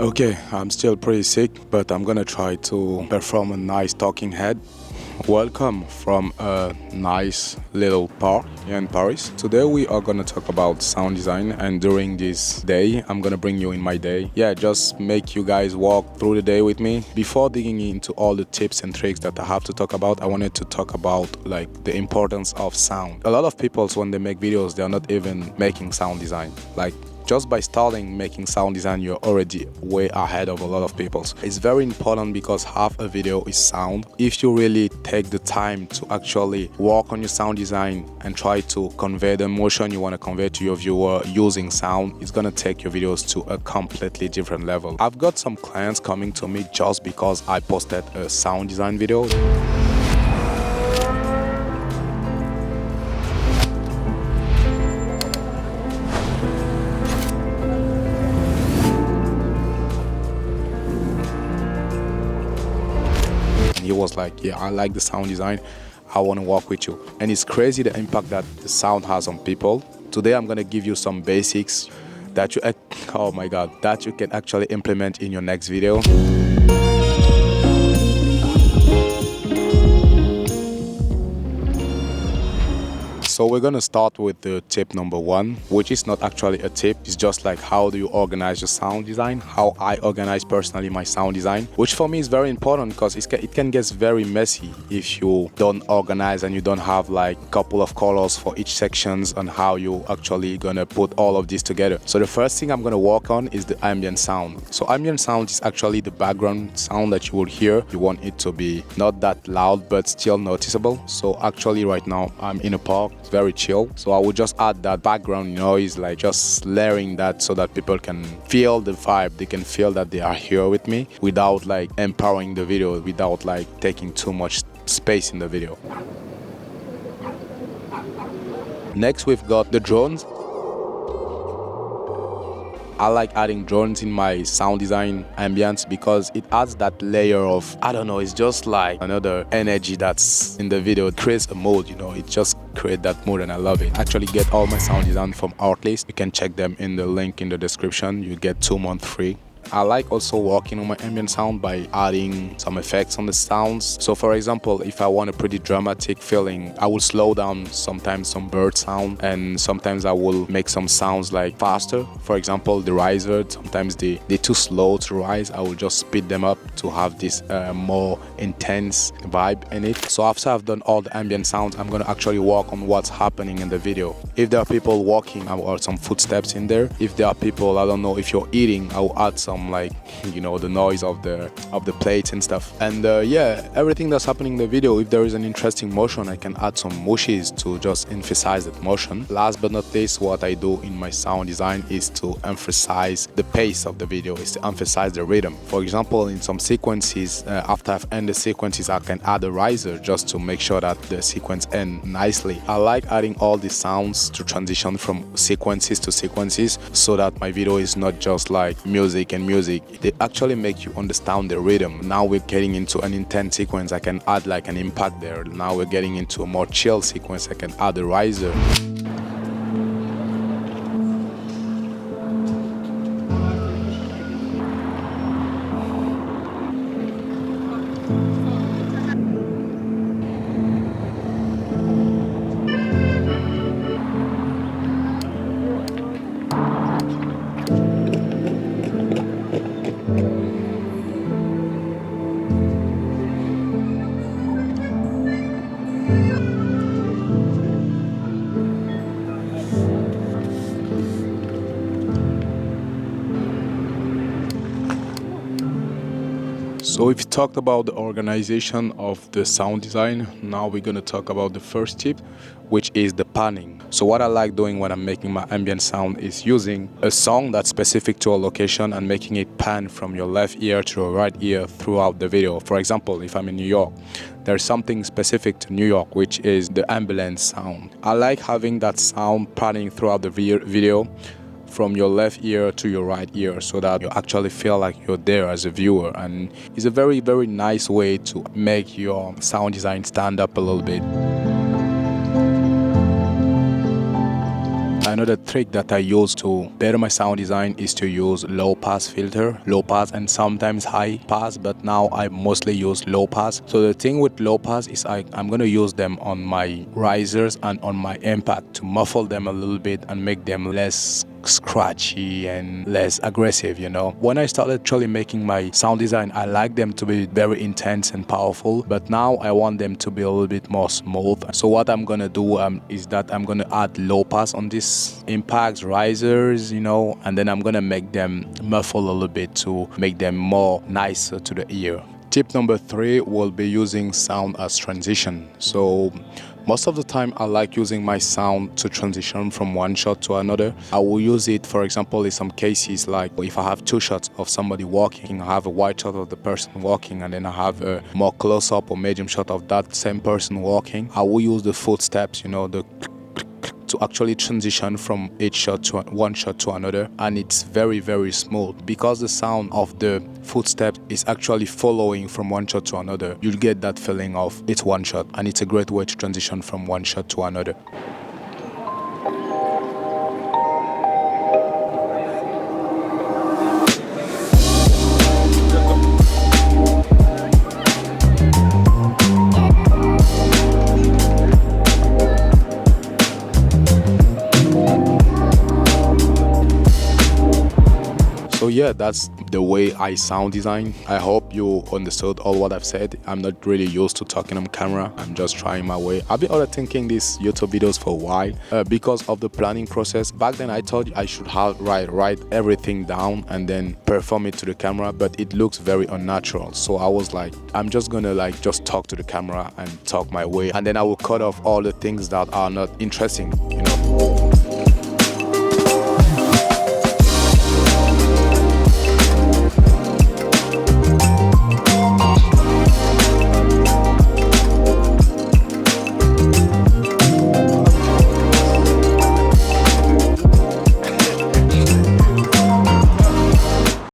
Okay, I'm still pretty sick, but I'm gonna try to perform a nice talking head. Welcome from a nice little park here in Paris. Today we are gonna talk about sound design, and during this day, I'm gonna bring you in my day. Yeah, just make you guys walk through the day with me. Before digging into all the tips and tricks that I have to talk about, I wanted to talk about like the importance of sound. A lot of people, when they make videos, they are not even making sound design. Like, just by starting making sound design, you're already way ahead of a lot of people. It's very important because half a video is sound. If you really take the time to actually work on your sound design and try to convey the emotion you want to convey to your viewer using sound, it's gonna take your videos to a completely different level. I've got some clients coming to me just because I posted a sound design video. He was like, yeah, I like the sound design, I want to work with you. And it's crazy the impact that the sound has on people. Today I'm going to give you some basics that you that you can actually implement in your next video. So we're gonna start with the tip number one, which is not actually a tip. It's just like how do you organize your sound design, how I organize personally my sound design, which for me is very important because it can get very messy if you don't organize and you don't have like a couple of colors for each sections on how you actually gonna put all of this together. So the first thing I'm gonna work on is the ambient sound. So ambient sound is actually the background sound that you will hear. You want it to be not that loud but still noticeable. So actually right now I'm in a park. It's very chill, so I would just add that background noise, like just layering that so that people can feel the vibe. They can feel that they are here with me without like empowering the video, without like taking too much space in the video. Next we've got the drones. I like adding drones in my sound design ambience because it adds that layer of, I don't know, it's just like another energy that's in the video. It creates a mood, it just creates that mood and I love it. Actually get all my sound design from Artlist. You can check them in the link in the description. You get 2 months free. I like also working on my ambient sound by adding some effects on the sounds. So for example, if I want a pretty dramatic feeling, I will slow down sometimes some bird sound, and sometimes I will make some sounds like faster. For example, the riser, sometimes they're too slow to rise. I will just speed them up to have this more intense vibe in it. So after I've done all the ambient sounds, I'm gonna actually work on what's happening in the video. If there are people walking, I will add some footsteps in there. If there are people, I don't know, if you're eating, I will add some like the noise of the plates and stuff. And yeah, everything that's happening in the video, if there is an interesting motion, I can add some whooshes to just emphasize that motion. Last but not least, what I do in my sound design is to emphasize the pace of the video, is to emphasize the rhythm. For example, in some sequences, after I've ended the sequences, I can add a riser just to make sure that the sequence ends nicely. I like adding all the sounds to transition from sequences to sequences so that my video is not just like music and music. They actually make you understand the rhythm. Now we're getting into an intense sequence, I can add like an impact there. Now we're getting into a more chill sequence, I can add a riser. So we've talked about the organization of the sound design. Now we're going to talk about the first tip, which is the panning. So what I like doing when I'm making my ambient sound is using a song that's specific to a location and making it pan from your left ear to your right ear throughout the video. For example, if I'm in New York, there's something specific to New York, which is the ambulance sound. I like having that sound panning throughout the video from your left ear to your right ear so that you actually feel like you're there as a viewer, and it's a very, very nice way to make your sound design stand up a little bit. Another trick that I use to better my sound design is to use low pass filter, low pass and sometimes high pass, but now I mostly use low pass. So the thing with low pass is I'm gonna use them on my risers and on my impact to muffle them a little bit and make them less scratchy and less aggressive, you know. When I started actually making my sound design, I like them to be very intense and powerful, but now I want them to be a little bit more smooth. So what I'm gonna do is that I'm gonna add low pass on these impacts, risers, you know, and then I'm gonna make them muffle a little bit to make them more nicer to the ear. Tip number 3 will be using sound as transition. So most of the time I like using my sound to transition from one shot to another. I will use it, for example, in some cases, like if I have 2 shots of somebody walking, I have a wide shot of the person walking, and then I have a more close-up or medium shot of that same person walking. I will use the footsteps, you know, to actually transition from each shot to one shot to another, and it's very, very smooth because the sound of the footsteps is actually following from one shot to another. You'll get that feeling of it's one shot, and it's a great way to transition from one shot to another. So yeah, that's the way I sound design. I hope you understood all what I've said. I'm not really used to talking on camera. I'm just trying my way. I've been overthinking these YouTube videos for a while because of the planning process. Back then I thought I should write everything down and then perform it to the camera, but it looks very unnatural. So I was like, I'm just gonna just talk to the camera and talk my way, and then I will cut off all the things that are not interesting.